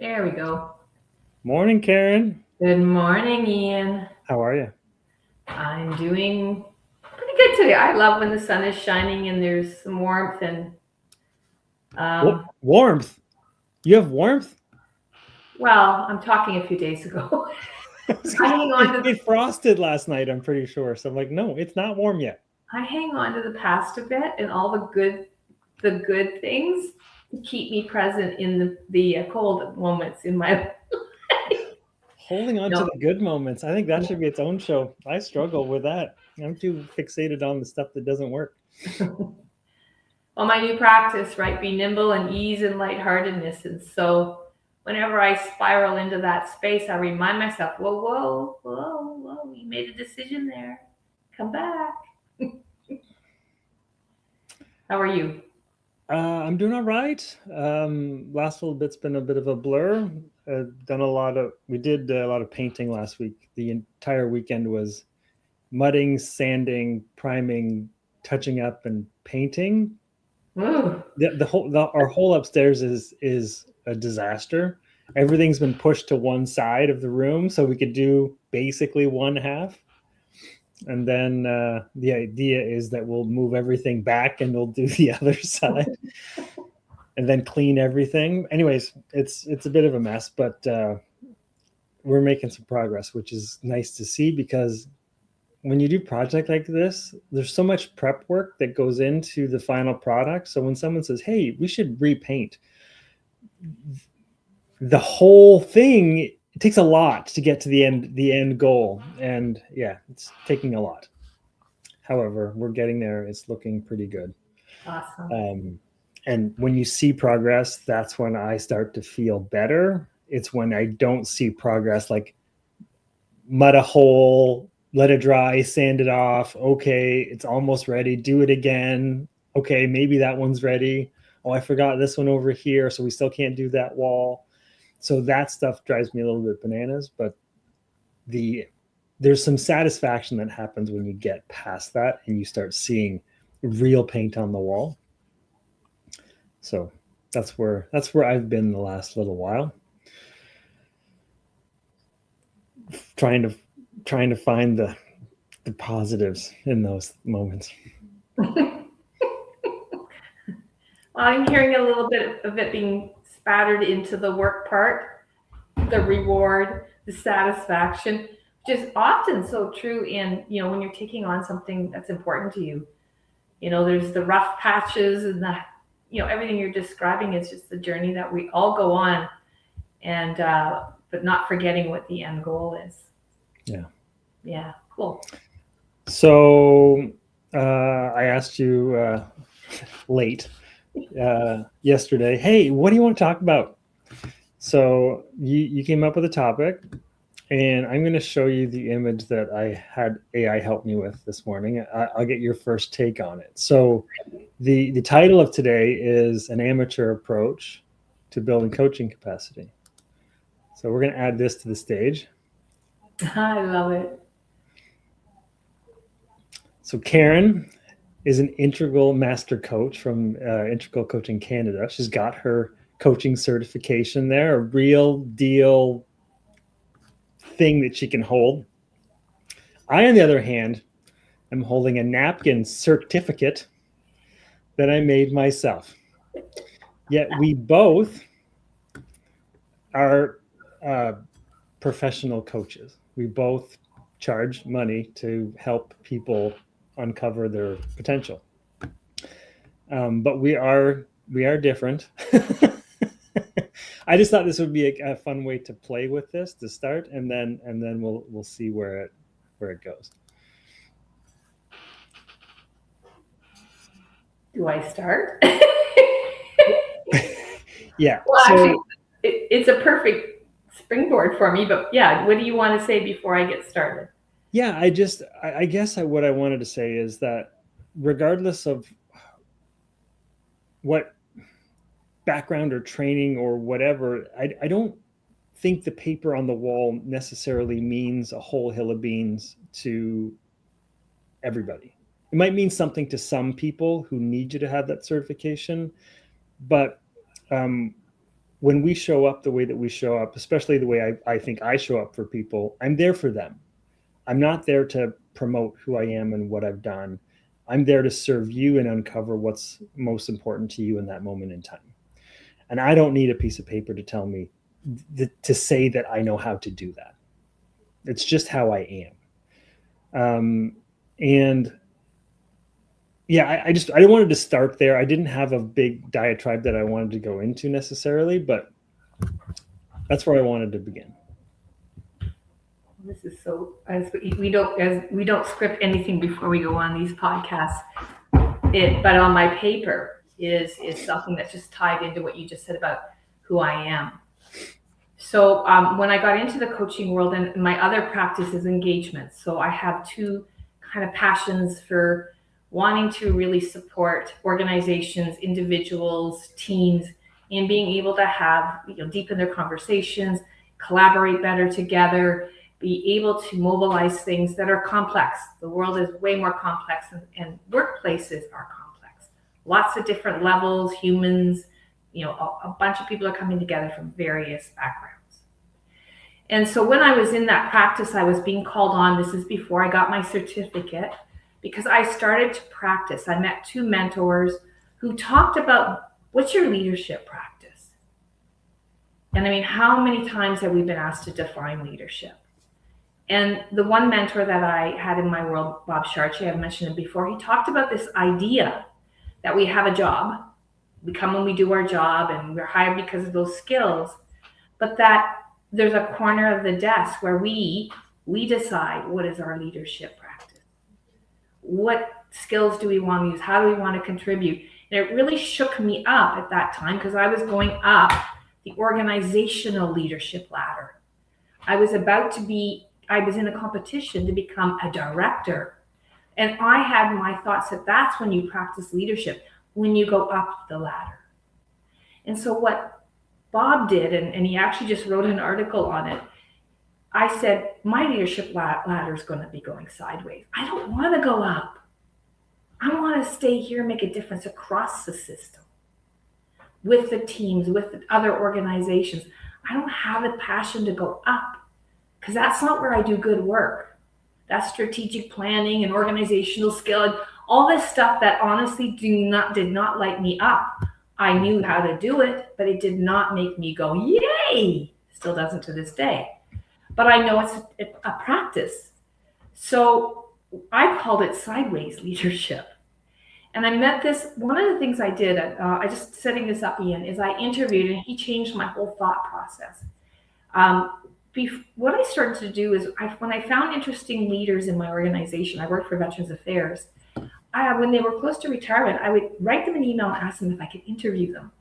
There we go. Morning, Karen. Good morning, Ian. How are you? I'm doing pretty good today. I love when the sun is shining and there's some warmth and um, Warmth. You have warmth? well, I'm talking a few days ago. I hang on to It frosted last night, I'm pretty sure. So I'm like, no, it's not warm yet. I hang on to the past a bit and all the good things keep me present in the cold moments in my Holding on to no. the good moments. I think that should be its own show. I struggle with that. I'm too fixated on the stuff that doesn't work. Well, my new practice, right? Be nimble and ease and lightheartedness. And so whenever I spiral into that space, I remind myself, whoa, whoa, whoa, whoa, you made a decision there. Come back. How are you? I'm doing all right. Last little bit's been a bit of a blur. We did a lot of painting last week. The entire weekend was mudding, sanding, priming, touching up, and painting. Ooh. Our whole upstairs is a disaster. Everything's been pushed to one side of the room so we could do basically one half, and then the idea is that we'll move everything back and we'll do the other side and then clean everything. Anyways, it's a bit of a mess, but we're making some progress, which is nice to see, because when you do project like this, there's so much prep work that goes into the final product. So when someone says, hey, we should repaint, the whole thing, it takes a lot to get to the end goal. And yeah, it's taking a lot. However, we're getting there. It's looking pretty good. Awesome. And when you see progress, that's when I start to feel better. It's when I don't see progress, like mud a hole, let it dry, sand it off. Okay, it's almost ready. Do it again. Okay, maybe that one's ready. Oh, I forgot this one over here, so we still can't do that wall. So that stuff drives me a little bit bananas, but there's some satisfaction that happens when you get past that and you start seeing real paint on the wall. So that's where I've been the last little while, trying to trying to find the positives in those moments. Well, I'm hearing a little bit of it being spattered into the work part, the reward, the satisfaction, which is often so true in, when you're taking on something that's important to you. There's the rough patches and everything you're describing is just the journey that we all go on, and but not forgetting what the end goal is. Yeah. Yeah, cool. So I asked you late yesterday, hey, what do you want to talk about? So you came up with a topic, and I'm going to show you the image that I had AI help me with this morning. I'll get your first take on it. So the title of today is An Amateur Approach to Building Coaching Capacity. So we're going to add this to the stage. I love it. So Karen is an integral master coach from Integral Coaching Canada. She's got her coaching certification there, a real deal thing that she can hold. I, on the other hand, am holding a napkin certificate that I made myself. Yet we both are professional coaches. We both charge money to help people uncover their potential. But we are different. I just thought this would be a fun way to play with this to start, and then we'll see where it goes. Do I start? Yeah. Well, actually, So it's a perfect springboard for me. But yeah, what do you want to say before I get started? yeah, I guess what I wanted to say is that regardless of what background or training or whatever, I don't think the paper on the wall necessarily means a whole hill of beans to everybody. It might mean something to some people who need you to have that certification, but um, when we show up the way that we show up, especially the way I think I show up for people, I'm there for them. I'm not there to promote who I am and what I've done. I'm there to serve you and uncover what's most important to you in that moment in time. And I don't need a piece of paper to tell me, to say that I know how to do that. It's just how I am. And yeah, I wanted to start there. I didn't have a big diatribe that I wanted to go into necessarily, but that's where I wanted to begin. This is so, as we don't script anything before we go on these podcasts. But on my paper is something that's just tied into what you just said about who I am. So when I got into the coaching world, and my other practice is engagement. So I have two kind of passions for wanting to really support organizations, individuals, teams, in being able to have, deepen their conversations, collaborate better together, be able to mobilize things that are complex. The world is way more complex, and workplaces are complex. Lots of different levels, humans, a bunch of people are coming together from various backgrounds. And so when I was in that practice, I was being called on. This is before I got my certificate, because I started to practice. I met two mentors who talked about, what's your leadership practice? And I mean, how many times have we been asked to define leadership? And the one mentor that I had in my world, Bob Chartier, I've mentioned him before, he talked about this idea that we have a job. We come when we do our job, and we're hired because of those skills, but that there's a corner of the desk where we decide what is our leadership practice. What skills do we want to use? How do we want to contribute? And it really shook me up at that time, because I was going up the organizational leadership ladder. I was in a competition to become a director. And I had my thoughts that that's when you practice leadership, when you go up the ladder. And so what Bob did, and he actually just wrote an article on it, I said, my leadership ladder is going to be going sideways. I don't want to go up. I want to stay here and make a difference across the system, with the teams, with the other organizations. I don't have a passion to go up, because that's not where I do good work. That's strategic planning and organizational skill and all this stuff that honestly did not light me up. I knew how to do it, but it did not make me go, yay! Still doesn't to this day. But I know it's a practice. So I called it sideways leadership. And I met one of the things I did, I just setting this up, Ian, is I interviewed, and he changed my whole thought process. What I started to do is, when I found interesting leaders in my organization, I worked for Veterans Affairs, when they were close to retirement, I would write them an email and ask them if I could interview them.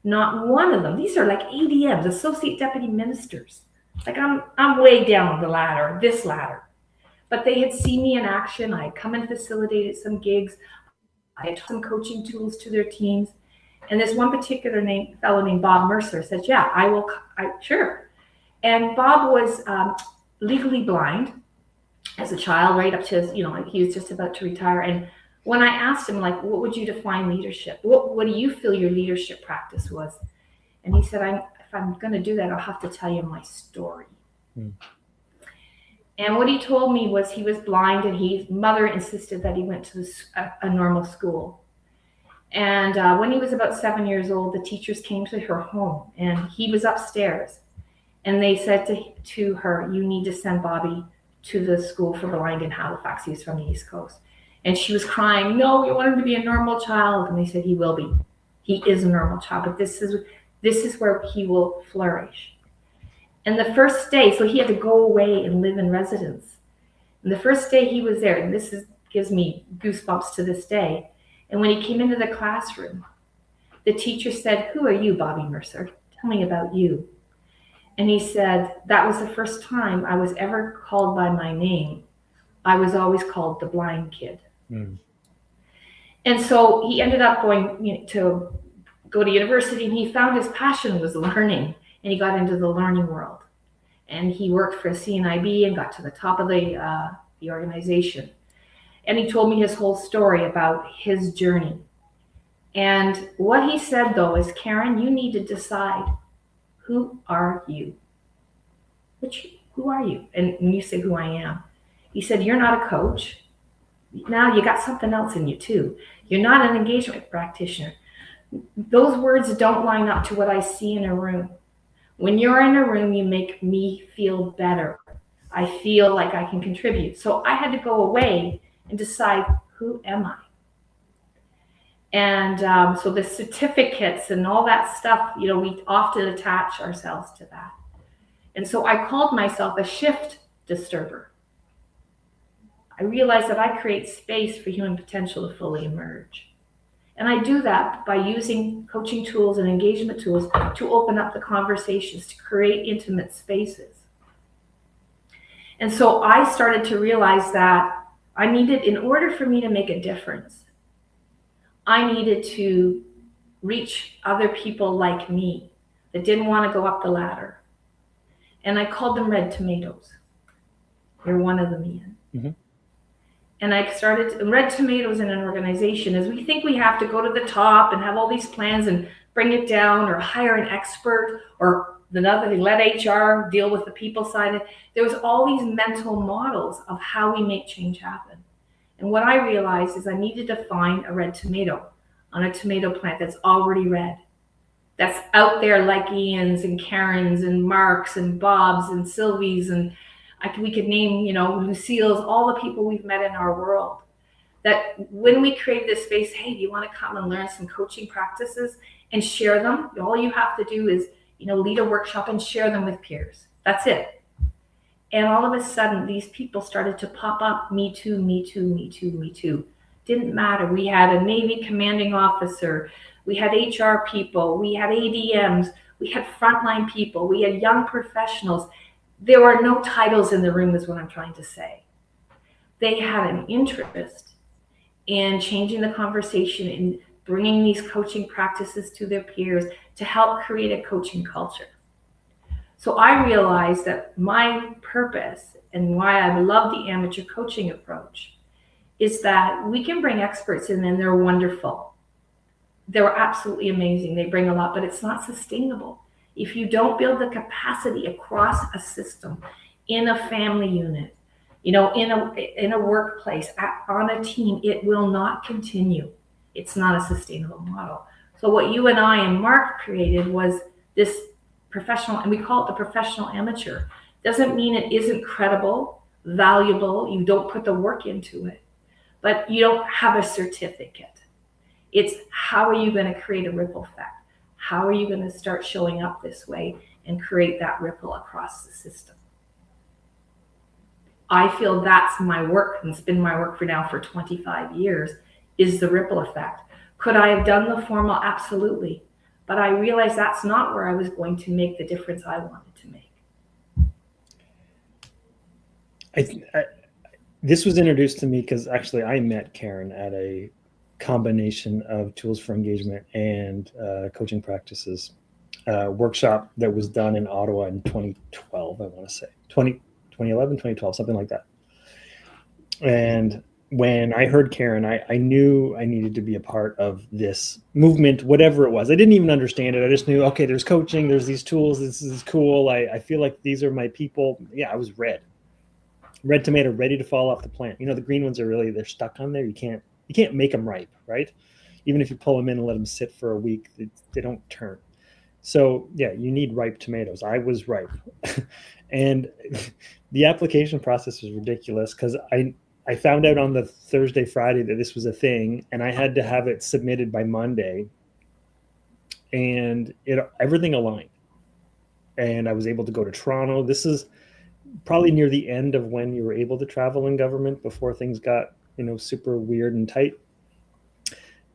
Not one of them. These are like ADMs, Associate Deputy Ministers. Like I'm way down the ladder, this ladder. But they had seen me in action. I had come and facilitated some gigs. I had taught some coaching tools to their teams. And this one particular fellow named Bob Mercer said, yeah, sure. And Bob was legally blind as a child, right up to, he was just about to retire. And when I asked him, like, what would you define leadership? What do you feel your leadership practice was? And he said, if I'm going to do that, I'll have to tell you my story. And what he told me was he was blind, and his mother insisted that he went to a normal school. And when he was about 7 years old, the teachers came to her home, and he was upstairs. And they said to her, you need to send Bobby to the school for blind in Halifax. He was from the East Coast. And she was crying, no, we want him to be a normal child. And they said, he will be. He is a normal child, but this is where he will flourish. And the first day, so he had to go away and live in residence. And the first day he was there, and gives me goosebumps to this day. And when he came into the classroom, the teacher said, who are you, Bobby Mercer? Tell me about you. And he said, that was the first time I was ever called by my name. I was always called the blind kid. And so he ended up going to go to university, and he found his passion was learning, and he got into the learning world. And he worked for CNIB and got to the top of the organization. And he told me his whole story about his journey. And what he said, though, is, Karen, you need to decide who are you? Who are you? And when you say who I am, he said, you're not a coach. Now you got something else in you too. You're not an engagement practitioner. Those words don't line up to what I see in a room. When you're in a room, you make me feel better. I feel like I can contribute. So I had to go away and decide, who am I? And so the certificates and all that stuff, we often attach ourselves to that. And so I called myself a shift disturber. I realized that I create space for human potential to fully emerge. And I do that by using coaching tools and engagement tools to open up the conversations, to create intimate spaces. And so I started to realize that I needed, in order for me to make a difference, I needed to reach other people like me that didn't want to go up the ladder. And I called them red tomatoes. You're one of them, Ian. Mm-hmm. And I started red tomatoes in an organization, as we think we have to go to the top and have all these plans and bring it down, or hire an expert, or another thing, let HR deal with the people side. There was all these mental models of how we make change happen. And what I realized is I needed to find a red tomato on a tomato plant that's already red, that's out there like Ian's and Karen's and Mark's and Bob's and Sylvie's, and we could name, Lucille's, all the people we've met in our world. That when we create this space, hey, do you want to come and learn some coaching practices and share them? All you have to do is, lead a workshop and share them with peers. That's it. And all of a sudden, these people started to pop up. Me too, me too, me too, me too. Didn't matter. We had a Navy commanding officer. We had HR people. We had ADMs. We had frontline people. We had young professionals. There were no titles in the room, is what I'm trying to say. They had an interest in changing the conversation and bringing these coaching practices to their peers to help create a coaching culture. So I realized that my purpose and why I love the amateur coaching approach is that we can bring experts in and they're wonderful. They're absolutely amazing. They bring a lot, but it's not sustainable. If you don't build the capacity across a system, in a family unit, in a workplace, on a team, it will not continue. It's not a sustainable model. So what you and I and Mark created was this professional, and we call it the professional amateur. Doesn't mean it isn't credible, valuable. You don't put the work into it, but you don't have a certificate. It's how are you going to create a ripple effect? How are you going to start showing up this way and create that ripple across the system? I feel that's my work, and it's been my work for 25 years, is the ripple effect. Could I have done the formal? Absolutely. But I realized that's not where I was going to make the difference I wanted to make. This was introduced to me because actually I met Karen at a combination of tools for engagement and coaching practices workshop that was done in Ottawa in 2012, I want to say. 2011, 2012, something like that. And when I heard Karen, I knew I needed to be a part of this movement, whatever it was. I didn't even understand it. I just knew, okay, there's coaching, there's these tools, this is cool. I feel like these are my people. Yeah, I was red tomato, ready to fall off the plant. The green ones are really, they're stuck on there. You can't make them ripe, right? Even if you pull them in and let them sit for a week, they don't turn. So yeah, you need ripe tomatoes. I was ripe. And the application process was ridiculous because I found out on the Thursday, Friday that this was a thing, and I had to have it submitted by Monday, and everything aligned. And I was able to go to Toronto. This is probably near the end of when you were able to travel in government before things got, super weird and tight.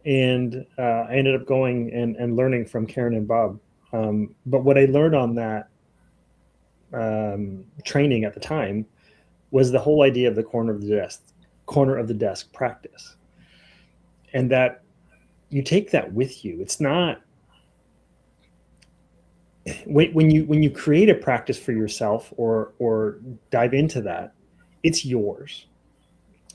And I ended up going and learning from Karen and Bob. But what I learned on that training at the time was the whole idea of the corner of the desk practice, and that you take that with you. It's not when you create a practice for yourself or dive into that, it's yours.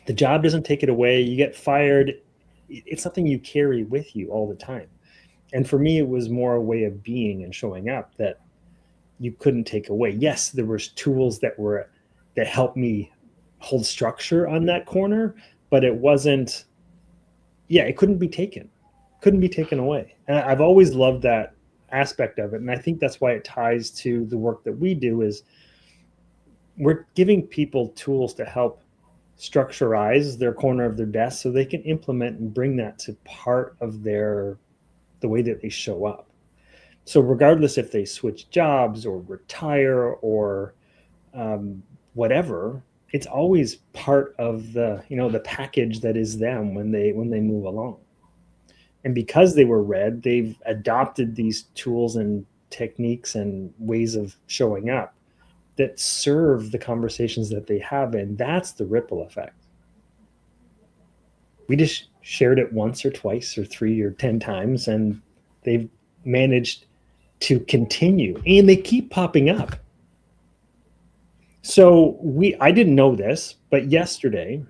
The job doesn't take it away. You get fired. It's something you carry with you all the time. And for me, it was more a way of being and showing up, that you couldn't take away. Yes, there was tools that helped me hold structure on that corner, but it wasn't, it couldn't be taken away. And I've always loved that aspect of it. And I think that's why it ties to the work that we do, is we're giving people tools to help structureize their corner of their desk so they can implement and bring that to part of the way that they show up. So regardless if they switch jobs or retire or whatever, it's always part of the package that is them when they move along. And because they were red, they've adopted these tools and techniques and ways of showing up that serve the conversations that they have. And that's the ripple effect. We just shared it once or twice or 3 or 10 times, and they've managed to continue, and they keep popping up. So I didn't know this, but yesterday,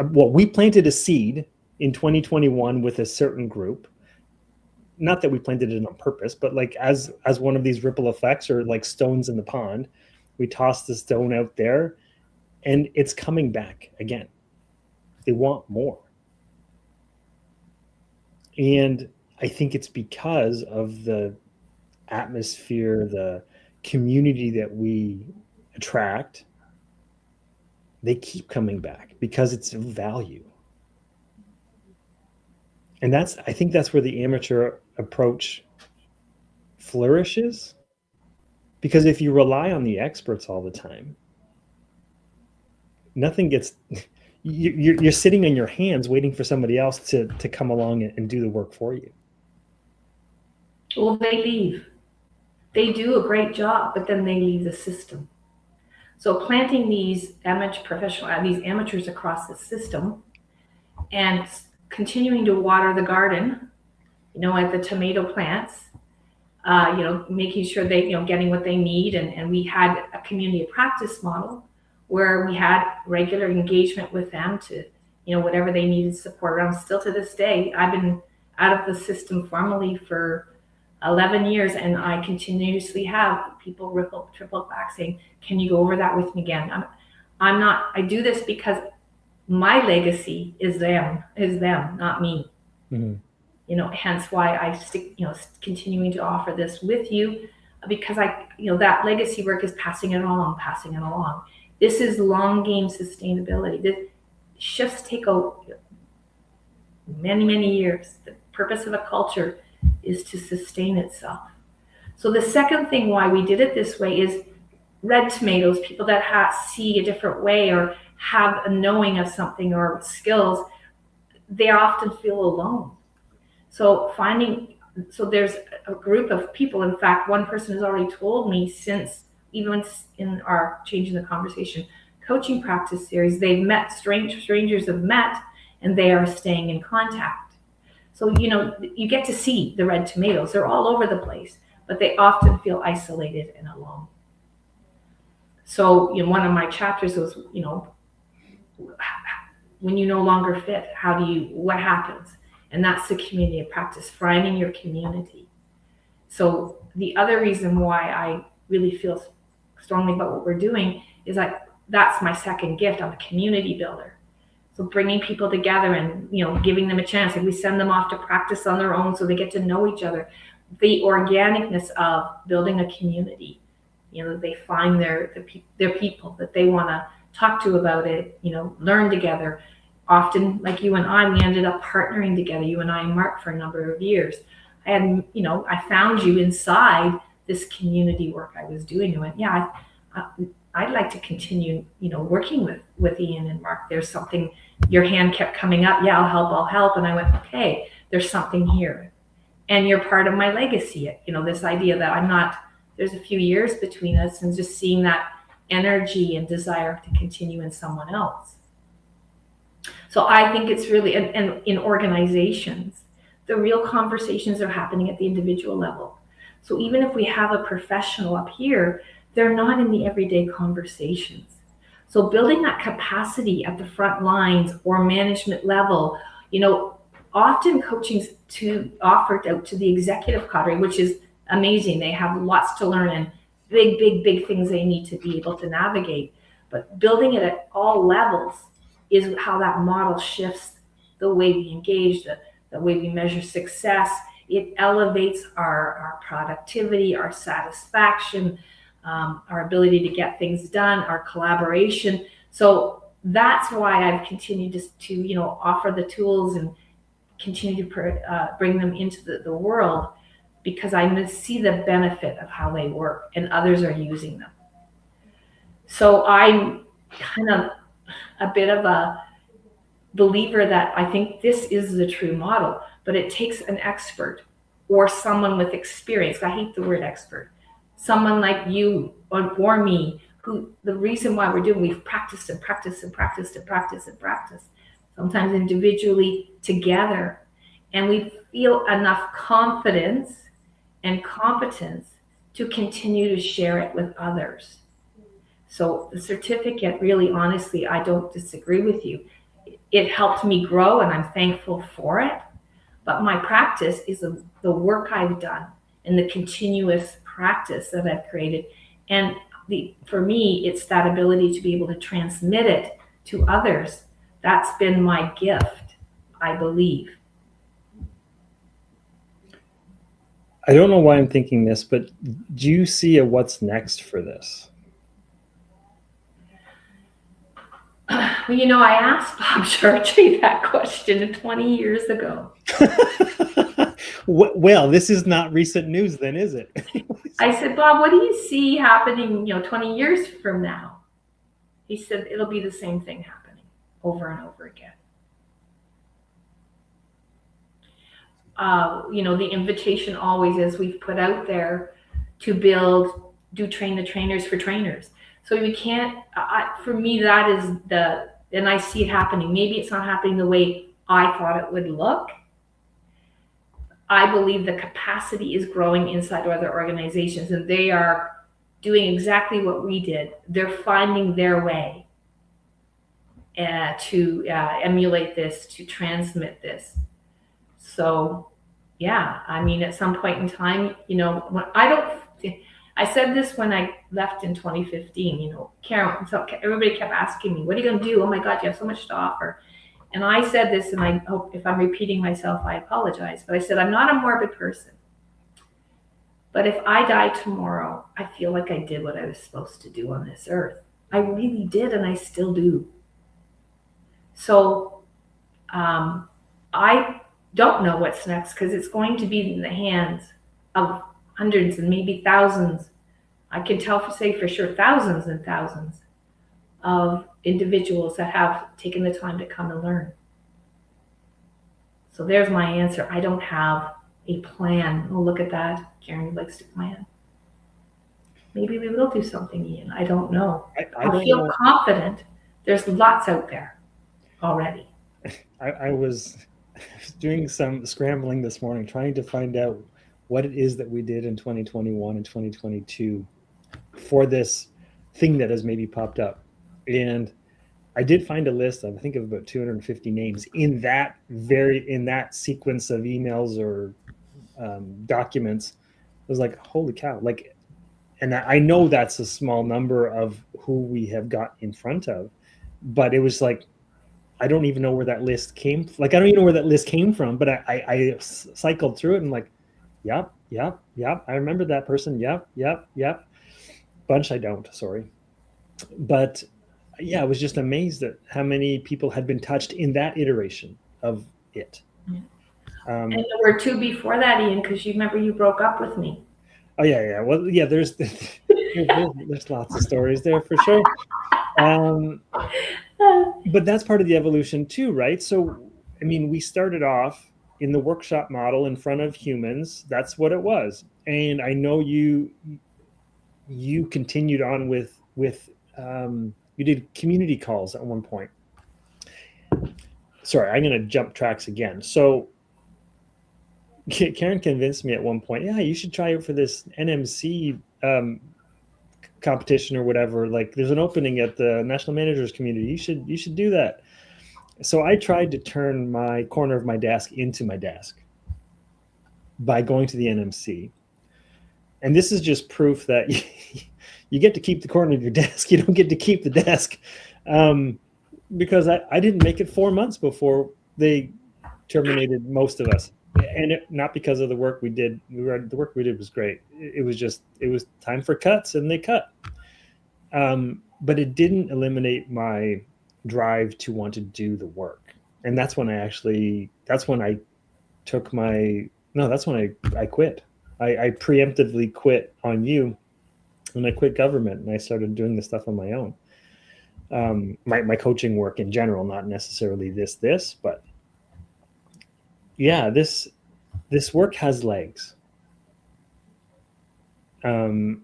we planted a seed in 2021 with a certain group. Not that we planted it on purpose, but like as one of these ripple effects, or like stones in the pond, we tossed the stone out there and it's coming back again. They want more. And I think it's because of the atmosphere, the community that we attract. They keep coming back because it's of value. And I think that's where the amateur approach flourishes. Because if you rely on the experts all the time, nothing gets, you're sitting on your hands waiting for somebody else to come along and do the work for you. Well, they leave. They do a great job, but then they leave the system. So planting these amateurs across the system and continuing to water the garden, at the tomato plants, making sure they, getting what they need. And we had a community of practice model where we had regular engagement with them to, whatever they needed support around. Still to this day, I've been out of the system formally for 11 years, and I continuously have people triple back saying, can you go over that with me again? I do this because my legacy is them, not me. Mm-hmm. Hence why I stick, continuing to offer this with you, because that legacy work is passing it along. This is long game sustainability. The shifts take many, many years. The purpose of a culture is to sustain itself. So the second thing why we did it this way is red tomatoes, people that see a different way or have a knowing of something or skills, they often feel alone. So there's a group of people. In fact, one person has already told me, since even in our Changing the Conversation coaching practice series, they've met strangers have met, and they are staying in contact. So, you get to see the red tomatoes. They're all over the place, but they often feel isolated and alone. So, one of my chapters was, when you no longer fit, what happens? And that's the community of practice, finding your community. So the other reason why I really feel strongly about what we're doing is that's my second gift. I'm a community builder. So bringing people together and, giving them a chance. Like we send them off to practice on their own so they get to know each other. The organicness of building a community, they find their people that they want to talk to about it, learn together. Often, like you and I, we ended up partnering together, you and I and Mark, for a number of years. And, I found you inside this community work I was doing. I went, I'd like to continue, working with Ian and Mark. There's something, your hand kept coming up. Yeah, I'll help. And I went, okay, there's something here. And you're part of my legacy. This idea that there's a few years between us, and just seeing that energy and desire to continue in someone else. So I think it's really, and in organizations, the real conversations are happening at the individual level. So even if we have a professional up here, they're not in the everyday conversations. So building that capacity at the front lines or management level, often coaching's offered out to the executive cadre, which is amazing. They have lots to learn and big things they need to be able to navigate. But building it at all levels is how that model shifts the way we engage, the way we measure success. It elevates our productivity, our satisfaction, our ability to get things done, our collaboration. So that's why I've continued to offer the tools and continue to bring them into the world, because I see the benefit of how they work and others are using them. So I'm kind of a bit of a believer that I think this is the true model, but it takes an expert or someone with experience. I hate the word expert. Someone like you or me, who the reason why we've practiced and practiced and practiced and practiced and practiced, sometimes individually, together, and we feel enough confidence and competence to continue to share it with others. So the certificate, really, honestly, I don't disagree with you. It helped me grow and I'm thankful for it. But my practice is the work I've done and the continuous practice that I've created. And for me, it's that ability to be able to transmit it to others. That's been my gift, I believe. I don't know why I'm thinking this, but do you see a what's next for this? Well, I asked Bob Chartrey that question 20 years ago. Well, this is not recent news then, is it? I said, Bob, what do you see happening, 20 years from now? He said, it'll be the same thing happening over and over again. The invitation always is we've put out there to train the trainers for trainers. So we can't, for me, that is and I see it happening. Maybe it's not happening the way I thought it would look. I believe the capacity is growing inside other organizations, and they are doing exactly what we did. They're finding their way to emulate this, to transmit this. So, yeah, at some point in time, when I said this when I left in 2015, Karen, so everybody kept asking me, what are you going to do? Oh my God, you have so much to offer. And I said this, and I hope if I'm repeating myself, I apologize. But I said, I'm not a morbid person. But if I die tomorrow, I feel like I did what I was supposed to do on this earth. I really did, and I still do. So I don't know what's next, because it's going to be in the hands of hundreds and maybe thousands. I can say for sure thousands and thousands of individuals that have taken the time to come and learn. So there's my answer. I don't have a plan. Oh, look at that. Karen likes to plan. Maybe we will do something, Ian. I don't know. I feel confident. There's lots out there already. I was doing some scrambling this morning, trying to find out what it is that we did in 2021 and 2022 for this thing that has maybe popped up. And I did find a list of, I think, of about 250 names in that sequence of emails or documents. I was like, holy cow. And I know that's a small number of who we have got in front of, but it was like, I don't even know where that list came. I don't even know where that list came from, but I cycled through it and yep. I remember that person. Yep. Bunch I don't, sorry. But yeah, I was just amazed at how many people had been touched in that iteration of it. Yeah. And there were two before that, Ian, because you remember you broke up with me. Oh yeah. Well, yeah, there's lots of stories there for sure. But that's part of the evolution too, right? So, we started off in the workshop model in front of humans. That's what it was. And I know you continued on with you did community calls at one point. Sorry, I'm going to jump tracks again. So Karen convinced me at one point, yeah, you should try out for this NMC competition or whatever. There's an opening at the National Managers Community. You should do that. So I tried to turn my corner of my desk into my desk by going to the NMC. And this is just proof that you get to keep the corner of your desk. You don't get to keep the desk. Because I didn't make it 4 months before they terminated most of us. And not because of the work we did. The work we did was great. It was time for cuts, and they cut. But it didn't eliminate my drive to want to do the work. And that's when I quit. I preemptively quit on you, and I quit government, and I started doing the stuff on my own. My coaching work in general, not necessarily this, but yeah, this work has legs. And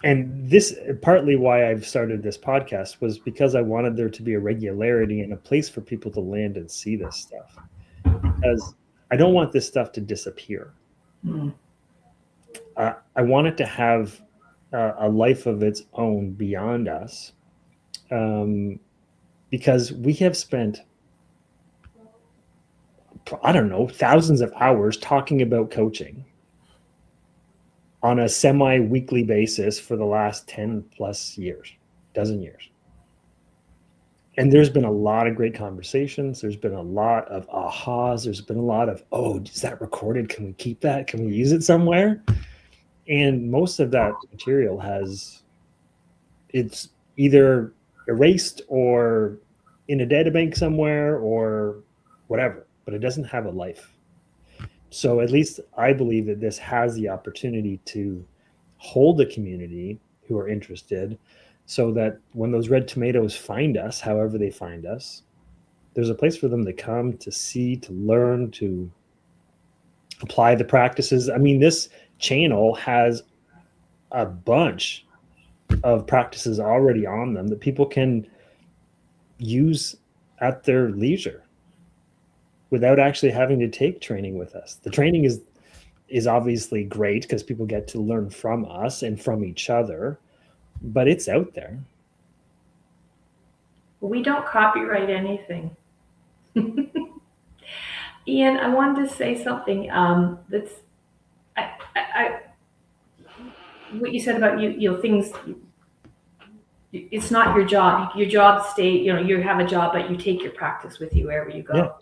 this partly why I've started this podcast was because I wanted there to be a regularity and a place for people to land and see this stuff, because I don't want this stuff to disappear. I want it to have a life of its own beyond us, because we have spent, I don't know, thousands of hours talking about coaching on a semi-weekly basis for the last 10 plus years, dozen years. And there's been a lot of great conversations. There's been a lot of ahas. There's been a lot of, oh, is that recorded? Can we keep that? Can we use it somewhere? And most of that material it's either erased or in a databank somewhere or whatever, but it doesn't have a life. So at least I believe that this has the opportunity to hold a community who are interested, so that when those red tomatoes find us, however they find us, there's a place for them to come, to see, to learn, to apply the practices. I mean, this channel has a bunch of practices already on them that people can use at their leisure without actually having to take training with us. The training is obviously great because people get to learn from us and from each other, but it's out there. We don't copyright anything. Ian, I wanted to say something that's what you said about things. It's not your job. Your job you have a job, but you take your practice with you wherever you go.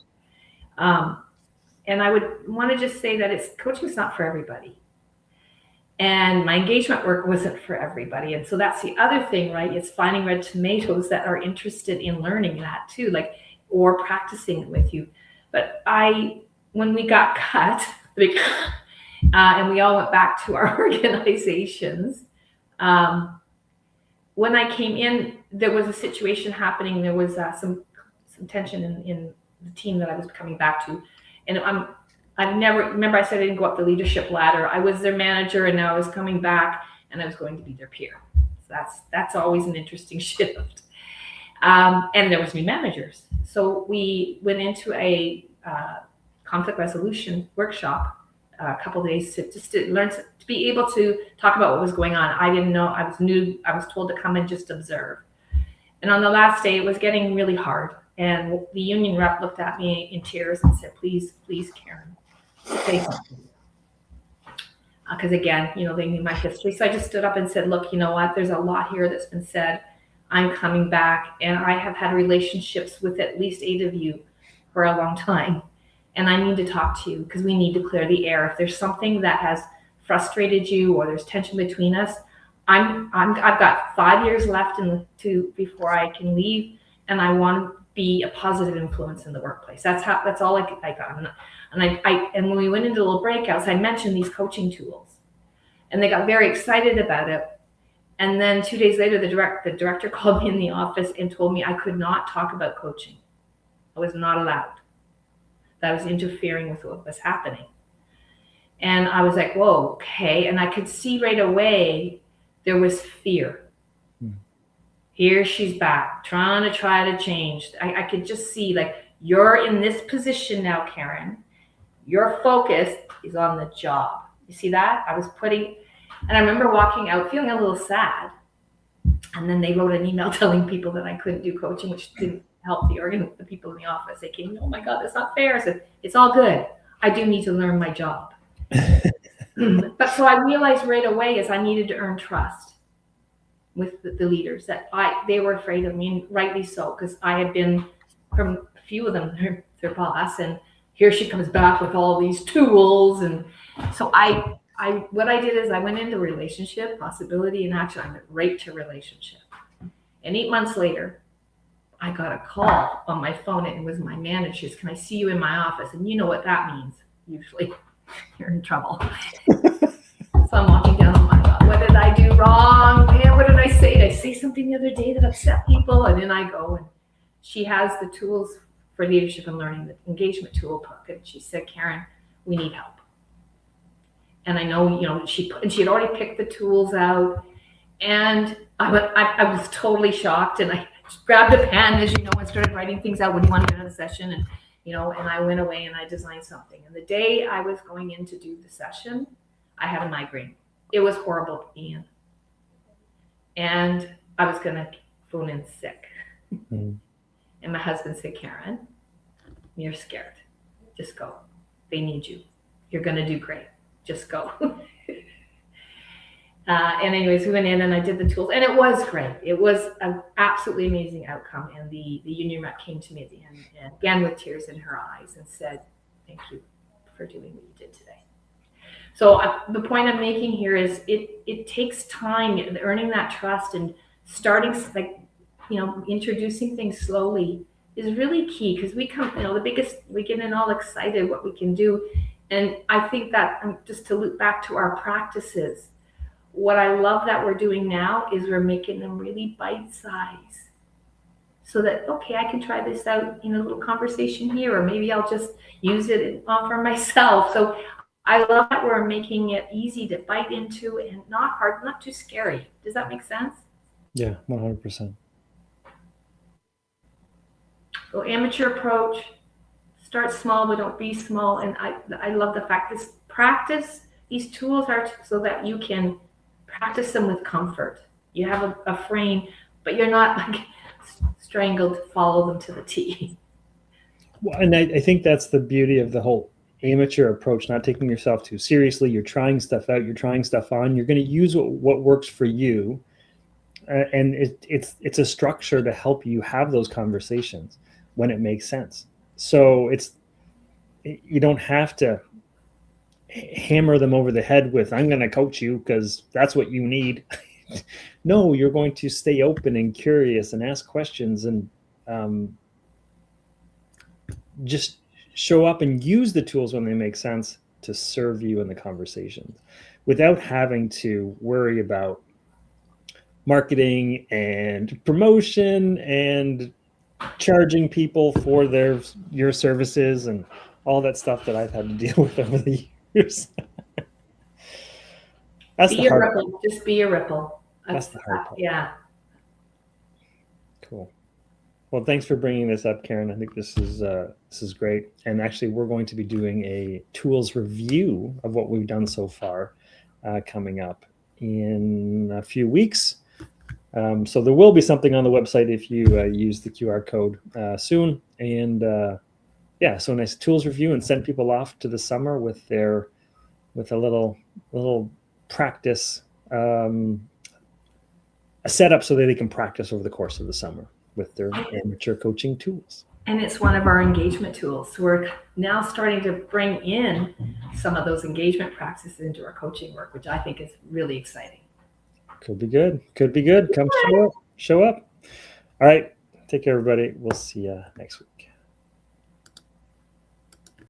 Yeah. And I would want to just say that coaching is not for everybody. And my engagement work wasn't for everybody. And so that's the other thing, right? It's finding red tomatoes that are interested in learning that too, or practicing it with you. But when we got cut, and we all went back to our organizations, when I came in, there was a situation happening. There was some tension in the team that I was coming back to. And I've never, remember I said I didn't go up the leadership ladder. I was their manager, and now I was coming back and I was going to be their peer. So that's always an interesting shift. And there was new managers. So we went into a conflict resolution workshop a couple of days to learn to be able to talk about what was going on. I didn't know, I was new. I was told to come and just observe. And on the last day, it was getting really hard. And the union rep looked at me in tears and said, please, Karen, say something. Because again, they knew my history. So I just stood up and said, look, you know what? There's a lot here that's been said. I'm coming back, and I have had relationships with at least 8 of you for a long time. And I need to talk to you because we need to clear the air. If there's something that has frustrated you or there's tension between us, I've got 5 years left before I can leave, and I want to be a positive influence in the workplace. That's all I got. And when we went into little breakouts, I mentioned these coaching tools, and they got very excited about it. And then 2 days later, the director called me in the office and told me I could not talk about coaching. I was not allowed. That was interfering with what was happening. And I was like, whoa, okay. And I could see right away there was fear. Here she's back, trying to change. I could just see, you're in this position now, Karen. Your focus is on the job. You see that? And I remember walking out feeling a little sad. And then they wrote an email telling people that I couldn't do coaching, which didn't help the people in the office. They came, oh my God, that's not fair. I said, it's all good. I do need to learn my job. But so I realized right away is I needed to earn trust with the leaders, that they were afraid of me, and rightly so, because I had been from a few of them their boss, and here she comes back with all these tools. And so what I did is I went into relationship, possibility, and action. I went right to relationship. And 8 months later, I got a call on my phone, and it was my manager. Can I see you in my office? And you know what that means. Usually you're in trouble. So I'm walking down, oh my God, what did I do wrong? Man, what did I say? Did I say something the other day that upset people? And then I go, and she has the tools for leadership and learning, the engagement toolbook. And she said, Karen, we need help. And I know, she had already picked the tools out. And I was totally shocked. And I grabbed a pen, as you know, and started writing things out. When do you want to get out of the session? And, and I went away and I designed something. And the day I was going in to do the session, I had a migraine. It was horrible, Ian. And I was going to phone in sick. Mm-hmm. And my husband said, Karen, you're scared. Just go. They need you. You're going to do great. Just go. And anyways, we went in and I did the tools, and it was great. It was an absolutely amazing outcome. And the union rep came to me at the end, and again with tears in her eyes, and said, thank you for doing what you did today. So the point I'm making here is it takes time, earning that trust and starting, introducing things slowly is really key, because we get in all excited what we can do. And I think that, just to loop back to our practices, what I love that we're doing now is we're making them really bite-sized, so that, okay, I can try this out in a little conversation here, or maybe I'll just use it for myself. So I love that we're making it easy to bite into and not hard, not too scary. Does that make sense? Yeah, 100%. So amateur approach, start small, but don't be small. And I love the fact this practice, these tools are so that you can practice them with comfort. You have a frame, but you're not like strangled to follow them to the T. Well, and I think that's the beauty of the whole amateur approach, not taking yourself too seriously. You're trying stuff out, you're trying stuff on, you're going to use what works for you. And it's a structure to help you have those conversations when it makes sense. So you don't have to hammer them over the head with, I'm going to coach you because that's what you need. No, you're going to stay open and curious and ask questions, and just show up and use the tools when they make sense to serve you in the conversations, without having to worry about marketing and promotion and charging people for your services and all that stuff that I've had to deal with over the years. That's the hard part. Just be a ripple. That's the hard part. Yeah. Cool. Well, thanks for bringing this up, Karen. I think this is great. And actually, we're going to be doing a tools review of what we've done so far coming up in a few weeks. So there will be something on the website if you use the QR code soon. And so nice tools review, and send people off to the summer with a little practice, a setup so that they can practice over the course of the summer with their amateur coaching tools. And it's one of our engagement tools. So we're now starting to bring in some of those engagement practices into our coaching work, which I think is really exciting. Could be good. Come show up. All right. Take care, everybody. We'll see you next week.